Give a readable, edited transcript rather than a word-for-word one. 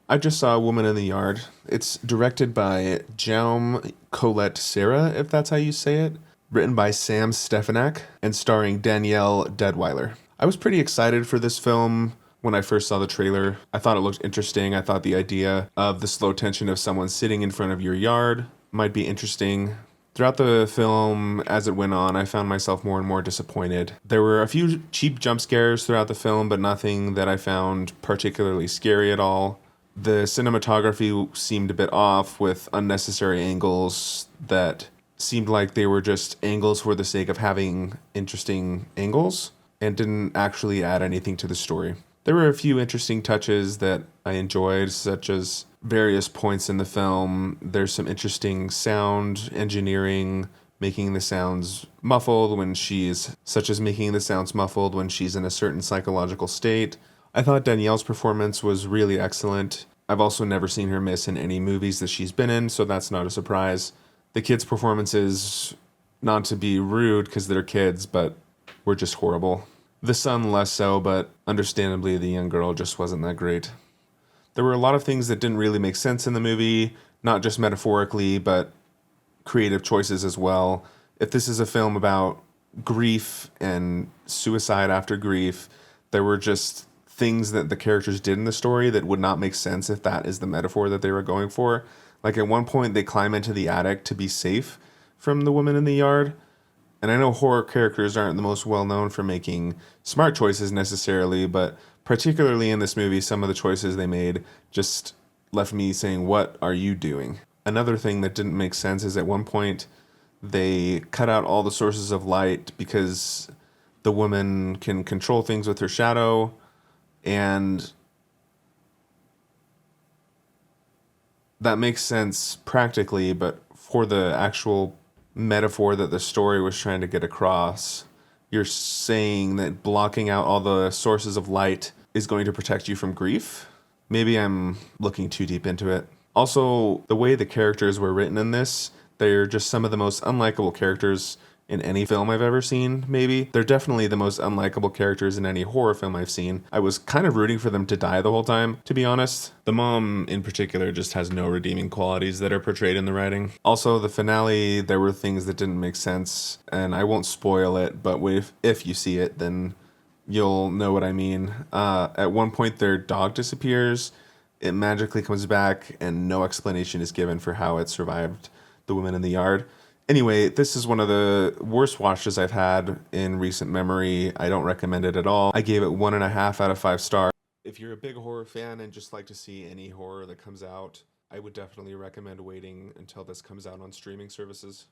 I just saw A Woman in the Yard. It's directed by Jaume Colette Serra, if that's how you say it. Written by Sam Stefanak and starring Danielle Deadweiler. I was pretty excited for this film when I first saw the trailer. I thought it looked interesting. I thought the idea of the slow tension of someone sitting in front of your yard might be interesting. Throughout the film, as it went on, I found myself more and more disappointed. There were a few cheap jump scares throughout the film, but nothing that I found particularly scary at all. The cinematography seemed a bit off with unnecessary angles that seemed like they were just angles for the sake of having interesting angles and didn't actually add anything to the story. There were a few interesting touches that I enjoyed, such as various points in the film. There's some interesting sound engineering, making the sounds muffled when she's, such as making the sounds muffled when she's in a certain psychological state. I thought Danielle's performance was really excellent. I've also never seen her miss in any movies that she's been in, so that's not a surprise. The kids' performances, not to be rude because they're kids, but were just horrible. The son less so, but understandably the young girl just wasn't that great. There were a lot of things that didn't really make sense in the movie, not just metaphorically, but creative choices as well. If this is a film about grief and suicide after grief, there were just things that the characters did in the story that would not make sense if that is the metaphor that they were going for. Like at one point, they climb into the attic to be safe from the woman in the yard. And I know horror characters aren't the most well known for making smart choices necessarily, but particularly in this movie, some of the choices they made just left me saying, "What are you doing?" Another thing that didn't make sense is at one point they cut out all the sources of light because the woman can control things with her shadow, and that makes sense practically, but for the actual metaphor that the story was trying to get across, you're saying that blocking out all the sources of light is going to protect you from grief. Maybe I'm looking too deep into it. Also, the way the characters were written in this, they're just some of the most unlikable characters in any film I've ever seen, maybe. They're definitely the most unlikable characters in any horror film I've seen. I was kind of rooting for them to die the whole time, to be honest. The mom, in particular, just has no redeeming qualities that are portrayed in the writing. Also, the finale, there were things that didn't make sense, and I won't spoil it, but if you see it, then you'll know what I mean. At one point, their dog disappears. It magically comes back, and no explanation is given for how it survived the woman in the yard. Anyway, this is one of the worst watches I've had in recent memory. I don't recommend it at all. I gave it 1.5 out of 5 stars. If you're a big horror fan and just like to see any horror that comes out, I would definitely recommend waiting until this comes out on streaming services.